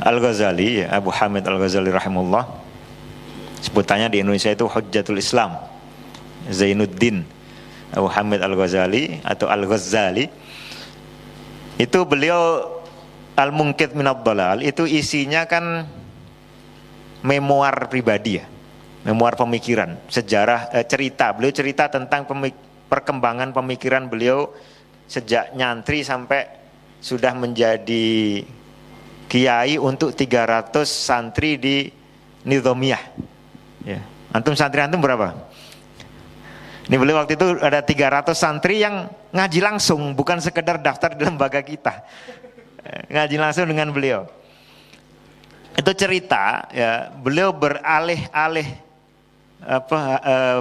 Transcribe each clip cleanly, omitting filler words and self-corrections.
Al-Ghazali, Abu Hamid Al-Ghazali rahimahullah, sebutannya di Indonesia itu Hujjatul Islam, Zainuddin Abu Hamid Al-Ghazali atau Al-Ghazali. Itu beliau Al-Munqidh Minadh Dhalal, itu isinya kan memoir pribadi ya, memoir pemikiran, sejarah, cerita. Beliau cerita tentang perkembangan pemikiran beliau sejak nyantri sampai sudah menjadi kiai untuk 300 santri di Nizamiyah ya. Antum santri antum berapa? Ini beliau waktu itu ada 300 santri yang ngaji langsung, bukan sekedar daftar di lembaga kita, ngaji langsung dengan beliau. Itu cerita ya, beliau beralih-alih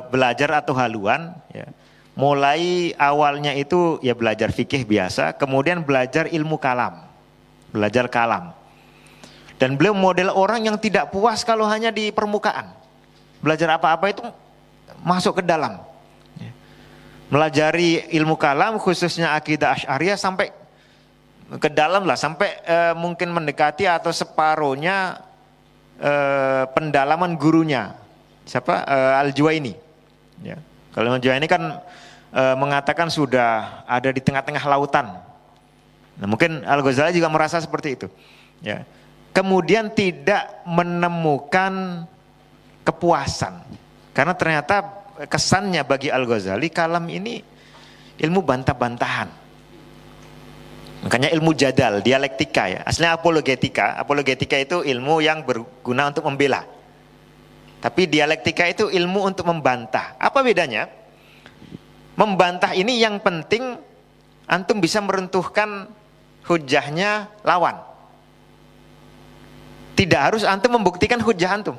belajar atau haluan ya. Mulai awalnya itu ya belajar fikih biasa, kemudian belajar ilmu kalam, belajar kalam. Dan beliau model orang yang tidak puas kalau hanya di permukaan. Belajar apa-apa itu masuk ke dalam. Melajari ilmu kalam khususnya akidah Asy'ariyah sampai ke dalam lah, sampai mungkin mendekati atau separuhnya pendalaman gurunya. Siapa? Al-Juwaini. Ya. Kalau Al-Juwaini kan mengatakan sudah ada di tengah-tengah lautan. Nah, mungkin Al-Ghazali juga merasa seperti itu. Ya. Kemudian tidak menemukan kepuasan. Karena ternyata kesannya bagi Al-Ghazali kalam ini ilmu bantah-bantahan. Makanya ilmu jadal, dialektika ya. Aslinya apologetika. Apologetika itu ilmu yang berguna untuk membela. Tapi dialektika itu ilmu untuk membantah. Apa bedanya? Membantah ini yang penting antum bisa meruntuhkan hujahnya lawan. Tidak harus antum membuktikan hujah antum.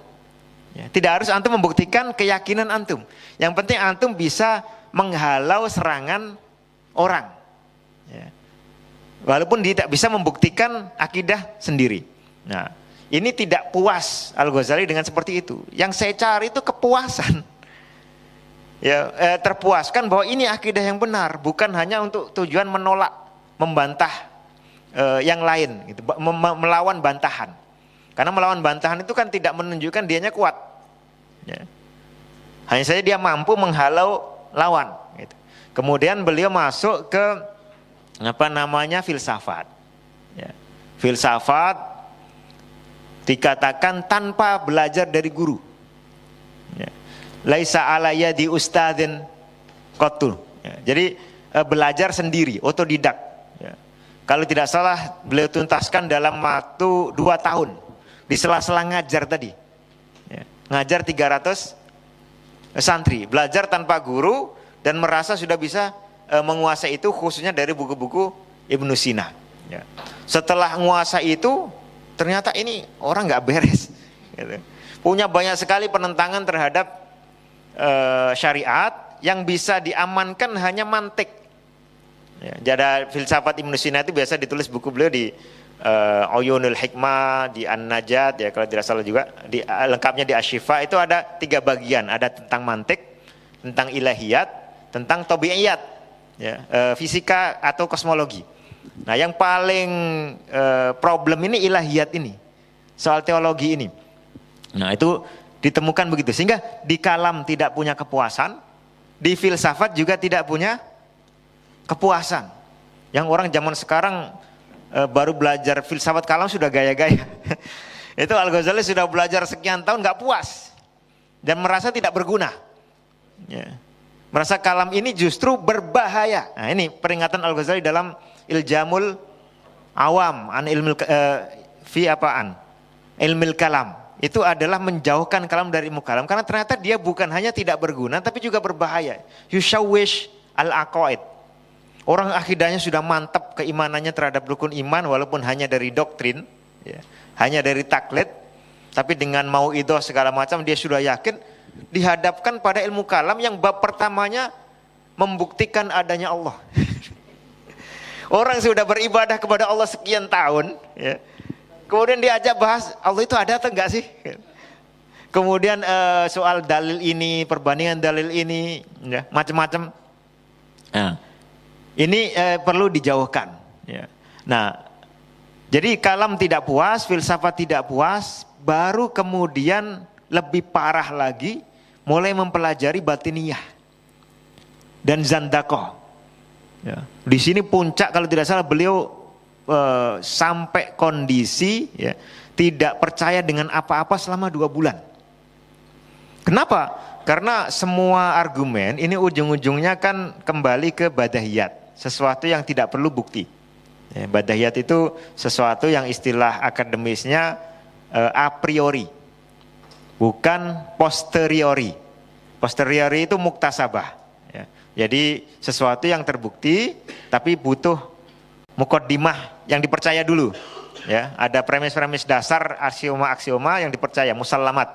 Ya, tidak harus antum membuktikan keyakinan antum. Yang penting antum bisa menghalau serangan orang. Ya. Walaupun dia tidak bisa membuktikan akidah sendiri. Nah, ini tidak puas Al-Ghazali dengan seperti itu. Yang saya cari itu kepuasan. Ya, terpuaskan bahwa ini akidah yang benar, bukan hanya untuk tujuan menolak, membantah yang lain, gitu, melawan bantahan. Karena melawan bantahan itu kan tidak menunjukkan dianya kuat. Ya. Hanya saja dia mampu menghalau lawan. Gitu. Kemudian beliau masuk ke filsafat. Ya. Filsafat dikatakan tanpa belajar dari guru. Ya. Laisa alaya di ustadzin qattu. Ya. Jadi belajar sendiri, otodidak. Ya. Kalau tidak salah beliau tuntaskan dalam waktu 2 tahun. Di sela-sela ngajar tadi ya, ngajar 300 santri, belajar tanpa guru dan merasa sudah bisa menguasai itu, khususnya dari buku-buku Ibnu Sina ya. Setelah menguasai itu ternyata ini orang gak beres gitu. Punya banyak sekali penentangan terhadap syariat yang bisa diamankan hanya mantik ya. Jadi filsafat Ibnu Sina itu biasa ditulis buku beliau di Uyunul Hikmah, di An-Najat ya kalau tidak salah juga, lengkapnya di Asy-Syifa. Itu ada 3 bagian, ada tentang mantik, tentang ilahiyat, tentang tabiiyat ya, fisika atau kosmologi. Nah, yang paling problem ini ilahiyat ini, soal teologi ini. Nah, itu ditemukan begitu, sehingga di kalam tidak punya kepuasan, di filsafat juga tidak punya kepuasan. Yang orang zaman sekarang baru belajar filsafat kalam sudah gaya-gaya. Itu Al-Ghazali sudah belajar sekian tahun nggak puas dan merasa tidak berguna. Ya. Merasa kalam ini justru berbahaya. Nah, ini peringatan Al-Ghazali dalam Iljamul Awam an ilmil ilmil kalam. Itu adalah menjauhkan kalam dari ilmu kalam, karena ternyata dia bukan hanya tidak berguna tapi juga berbahaya. Yushawish al-aqaid. Orang akidahnya sudah mantap keimanannya terhadap rukun iman walaupun hanya dari doktrin, ya, hanya dari taklid, tapi dengan mauidhah segala macam dia sudah yakin, dihadapkan pada ilmu kalam yang bab pertamanya membuktikan adanya Allah. Orang sudah beribadah kepada Allah sekian tahun, ya, kemudian diajak bahas Allah itu ada atau enggak sih? Kemudian soal dalil ini, perbandingan dalil ini, ya, macam-macam. Nah, ini perlu dijauhkan. Ya. Nah, Jadi kalam tidak puas, filsafat tidak puas, baru kemudian lebih parah lagi mulai mempelajari batiniyah dan zandakoh. Ya. Di sini puncak kalau tidak salah beliau sampai kondisi ya, tidak percaya dengan apa-apa selama 2 bulan. Kenapa? Karena semua argumen ini ujung-ujungnya kan kembali ke badahiyat, sesuatu yang tidak perlu bukti. Ya, badahiyat itu sesuatu yang istilah akademisnya a priori, bukan posteriori. Posteriori itu muktasabah. Ya. Jadi sesuatu yang terbukti, tapi butuh muqaddimah yang dipercaya dulu. Ya, ada premis-premis dasar, aksioma-aksioma yang dipercaya, musallamat.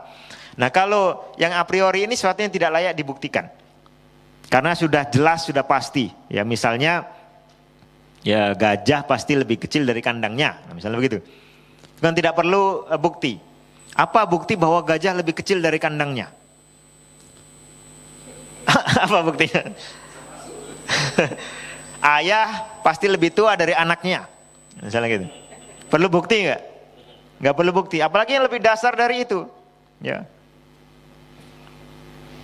Nah kalau yang a priori ini sesuatu yang tidak layak dibuktikan, karena sudah jelas, sudah pasti. Ya misalnya. Ya gajah pasti lebih kecil dari kandangnya, misalnya begitu. Kan tidak perlu bukti. Apa bukti bahwa gajah lebih kecil dari kandangnya? Apa buktinya? Ayah pasti lebih tua dari anaknya, misalnya gitu. Perlu bukti nggak? Nggak perlu bukti. Apalagi yang lebih dasar dari itu. Ya.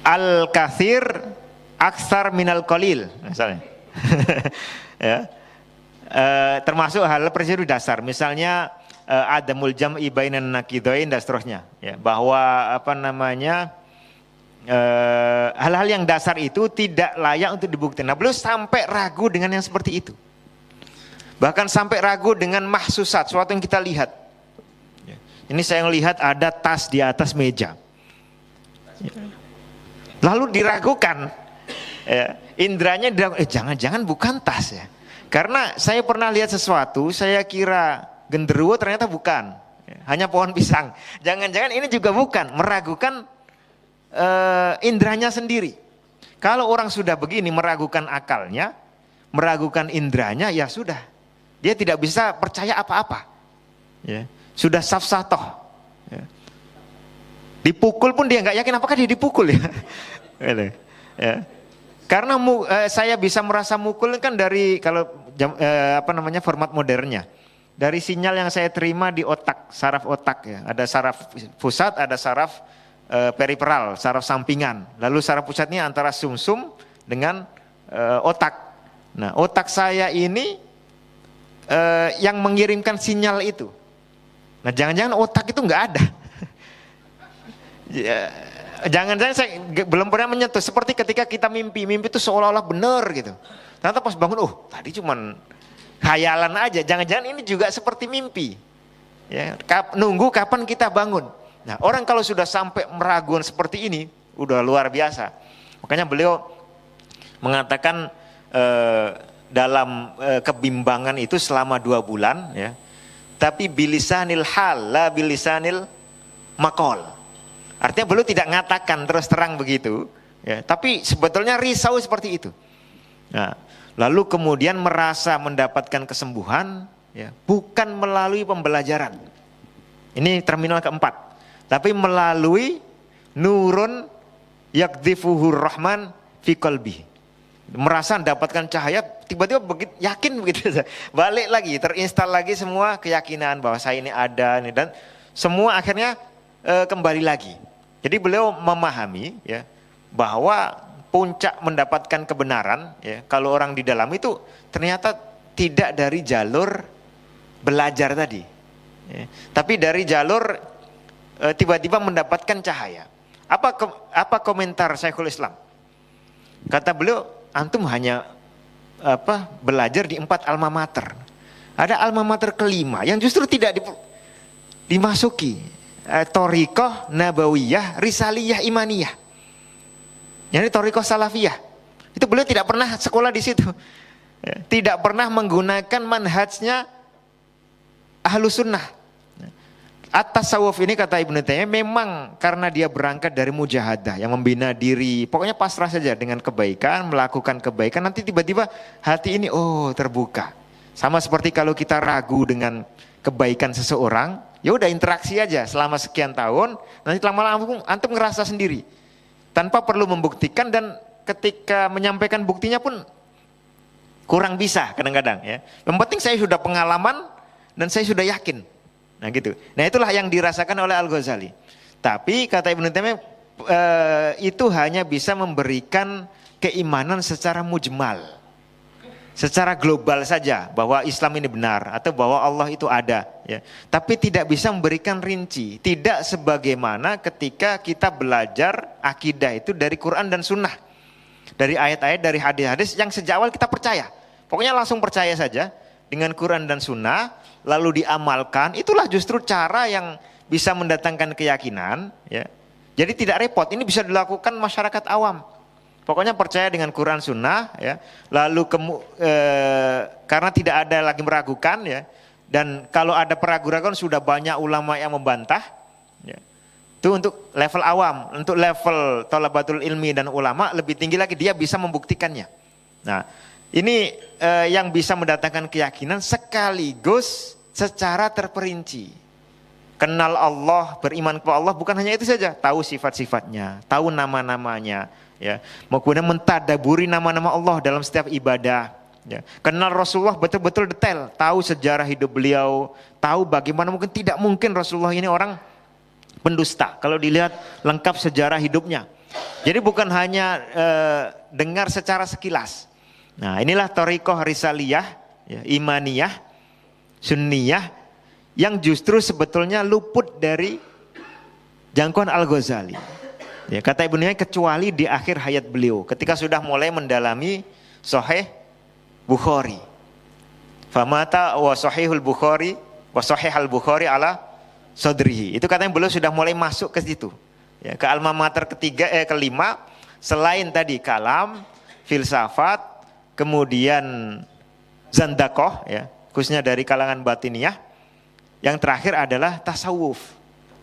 Al-kathir aksar minal qalil, misalnya. Ya. Termasuk hal prosedur dasar, misalnya adamul jam'i bainan naqidain dan seterusnya, ya, bahwa hal-hal yang dasar itu tidak layak untuk dibuktikan. Nah, belum sampai ragu dengan yang seperti itu, bahkan sampai ragu dengan mahsusat, sesuatu yang kita lihat. Ya. Ini saya melihat ada tas di atas meja, ya. Lalu diragukan, ya. Indranya jangan-jangan bukan tas ya. Karena saya pernah lihat sesuatu, saya kira genderuwo, ternyata bukan, hanya pohon pisang. Jangan-jangan ini juga bukan, meragukan indranya sendiri. Kalau orang sudah begini meragukan akalnya, meragukan indranya, ya sudah, dia tidak bisa percaya apa-apa. Ya. Sudah safsatoh. Ya. Dipukul pun dia nggak yakin apakah dia dipukul ya. Ya. Karena saya bisa merasa mukul kan dari format modernnya. Dari sinyal yang saya terima di otak, saraf otak ya. Ada saraf pusat, ada saraf periferal, saraf sampingan. Lalu saraf pusatnya antara sumsum dengan otak. Nah, otak saya ini yang mengirimkan sinyal itu. Nah, jangan-jangan otak itu nggak ada. Ya, jangan-jangan saya belum pernah menyentuh. Seperti ketika kita mimpi itu seolah-olah benar gitu. Ternyata pas bangun, tadi cuman khayalan aja. Jangan-jangan ini juga seperti mimpi. Ya, nunggu kapan kita bangun. Nah, orang kalau sudah sampai meragukan seperti ini, udah luar biasa. Makanya beliau mengatakan dalam kebimbangan itu selama 2 bulan, ya. Tapi bilisanil hal, la bilisanil maqal. Artinya beliau tidak mengatakan terus terang begitu, ya, tapi sebetulnya risau seperti itu. Nah, lalu kemudian merasa mendapatkan kesembuhan, ya, bukan melalui pembelajaran. Ini terminal keempat, tapi melalui nurun yakdifuhur rahman fi qalbi. Merasa mendapatkan cahaya, tiba-tiba yakin begitu, balik lagi, terinstal lagi semua keyakinan bahwa saya ini ada, dan semua akhirnya kembali lagi. Jadi beliau memahami, ya, bahwa puncak mendapatkan kebenaran, ya, kalau orang di dalam itu ternyata tidak dari jalur belajar tadi, ya, tapi dari jalur tiba-tiba mendapatkan cahaya. Apa komentar Syekhul Islam? Kata beliau, antum hanya belajar di 4 alma mater. Ada alma mater kelima yang justru tidak dimasuki. Thoriqah Nabawiyah Risaliyah Imaniyah. Jadi Thoriqah Salafiyah. Itu beliau tidak pernah sekolah di situ. Tidak pernah menggunakan manhajnya Ahlus Sunnah. At-tasawuf ini kata Ibnu Taimiyah memang karena dia berangkat dari mujahadah yang membina diri. Pokoknya pasrah saja dengan kebaikan, melakukan kebaikan, nanti tiba-tiba hati ini terbuka. Sama seperti kalau kita ragu dengan kebaikan seseorang, ya udah interaksi aja selama sekian tahun, nanti lama-lama antum ngerasa sendiri tanpa perlu membuktikan, dan ketika menyampaikan buktinya pun kurang bisa kadang-kadang, ya. Yang penting saya sudah pengalaman dan saya sudah yakin. Nah gitu. Nah itulah yang dirasakan oleh Al-Ghazali. Tapi kata Ibnu Taimiyah itu hanya bisa memberikan keimanan secara mujmal, secara global saja bahwa Islam ini benar atau bahwa Allah itu ada. Ya. Tapi tidak bisa memberikan rinci. Tidak sebagaimana ketika kita belajar akidah itu dari Quran dan Sunnah, dari ayat-ayat, dari hadis-hadis yang sejak awal kita percaya. Pokoknya langsung percaya saja dengan Quran dan Sunnah, lalu diamalkan. Itulah justru cara yang bisa mendatangkan keyakinan. Ya. Jadi tidak repot. Ini bisa dilakukan masyarakat awam. Pokoknya percaya dengan Quran Sunnah. Ya. Lalu karena tidak ada lagi meragukan. Ya. Dan kalau ada peraguan sudah banyak ulama yang membantah. Ya. Itu untuk level awam. Untuk level thalabatul ilmi dan ulama lebih tinggi lagi. Dia bisa membuktikannya. Nah ini yang bisa mendatangkan keyakinan sekaligus secara terperinci. Kenal Allah, beriman kepada Allah bukan hanya itu saja, tahu sifat-sifatnya, tahu nama-namanya, ya. Kemudian mentadaburi nama-nama Allah dalam setiap ibadah, ya. Kenal Rasulullah betul-betul detail, tahu sejarah hidup beliau, tahu bagaimana tidak mungkin Rasulullah ini orang pendusta kalau dilihat lengkap sejarah hidupnya. Jadi bukan hanya dengar secara sekilas. Nah, inilah thariqah risaliyah, ya, imaniyah, sunniyah yang justru sebetulnya luput dari jangkauan Al-Ghazali. Ya, kata Ibnu Taimiyah kecuali di akhir hayat beliau ketika sudah mulai mendalami Sahih Bukhari. Famata wa Sahihul Bukhari wa Sahihal Bukhari ala sadrihi. Itu katanya beliau sudah mulai masuk ke situ. Ya, ke alma mater kelima selain tadi kalam, filsafat, kemudian zandakoh, ya, khususnya dari kalangan batiniyah. Yang terakhir adalah tasawuf.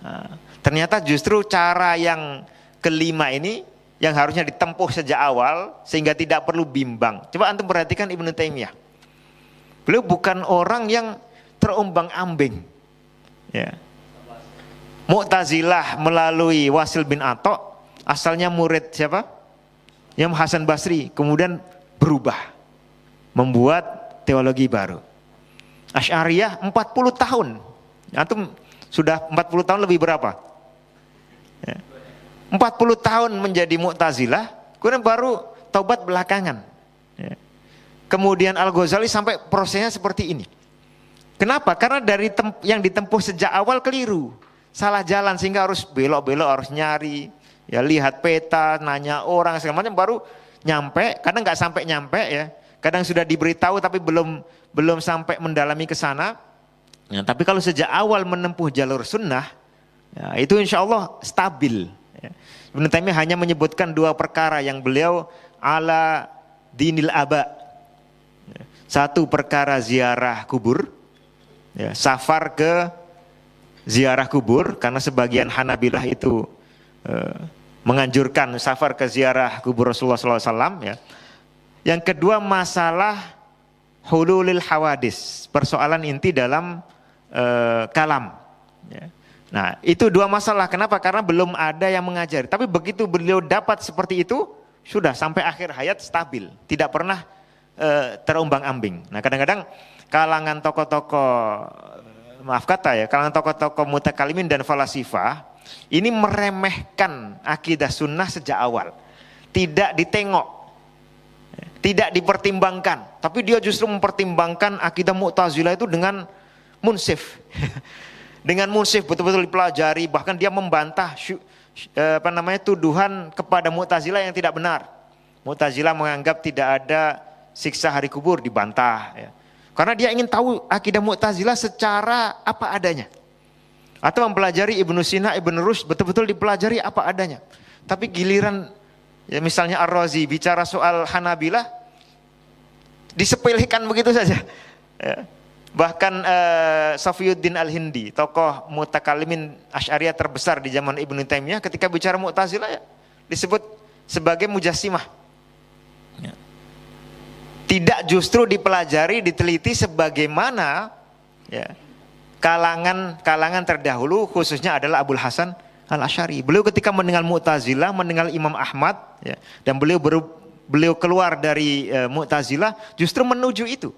Nah, ternyata justru cara yang kelima ini yang harusnya ditempuh sejak awal sehingga tidak perlu bimbang. Coba antum perhatikan Ibnu Taimiyah. Beliau bukan orang yang terombang-ambing. Ya. Mu'tazilah melalui Wasil bin Atha, asalnya murid siapa? Imam Hasan Basri, kemudian berubah membuat teologi baru. Asy'ariyah 40 tahun. Antum sudah 40 tahun lebih berapa? Ya. 40 tahun menjadi Mu'tazilah, kemudian baru taubat belakangan. Ya. Kemudian Al-Ghazali sampai prosesnya seperti ini. Kenapa? Karena dari yang ditempuh sejak awal keliru, salah jalan sehingga harus belok-belok, harus nyari, ya lihat peta, nanya orang segala macam baru nyampe. Kadang nggak sampai nyampe, ya. Kadang sudah diberitahu tapi belum sampai mendalami ke sana. Ya, tapi kalau sejak awal menempuh jalur sunnah, ya, itu insya Allah stabil. Ya. Ibnu Taimiyah hanya menyebutkan dua perkara yang beliau ala dinil aba. Ya. Satu perkara ziarah kubur, ya, safar ke ziarah kubur, karena sebagian Hanabilah itu menganjurkan safar ke ziarah kubur Rasulullah SAW. Ya. Yang kedua masalah hululil hawadis, persoalan inti dalam kalam. Ya. Nah itu dua masalah. Kenapa? Karena belum ada yang mengajari. Tapi begitu beliau dapat seperti itu, sudah sampai akhir hayat stabil, tidak pernah terombang-ambing. Nah kadang-kadang kalangan tokoh-tokoh, maaf kata ya, kalangan tokoh-tokoh mutakalimin dan falasifah ini meremehkan akidah sunnah sejak awal, tidak ditengok, tidak dipertimbangkan, tapi dia justru mempertimbangkan akidah Mu'tazilah itu dengan munsif. Dengan munsif betul-betul dipelajari, bahkan dia membantah tuduhan kepada Mu'tazilah yang tidak benar. Mu'tazilah menganggap tidak ada siksa hari kubur, dibantah, ya. Karena dia ingin tahu akidah Mu'tazilah secara apa adanya. Atau mempelajari Ibnu Sina, Ibnu Rushd betul-betul dipelajari apa adanya. Tapi giliran ya misalnya Ar-Razi bicara soal Hanabilah disepelekan begitu saja. Ya. Bahkan Safiyuddin Al-Hindi, tokoh mutakalimin Asy'ariyah terbesar di zaman Ibnu Taimiyah, ketika bicara Mu'tazilah ya, disebut sebagai mujassimah. Ya. Tidak justru dipelajari, diteliti sebagaimana ya, kalangan terdahulu, khususnya adalah Abul Hasan Al-Asy'ari. Beliau ketika mendengar Mu'tazilah, mendengar Imam Ahmad, ya, dan beliau keluar dari Mu'tazilah justru menuju itu.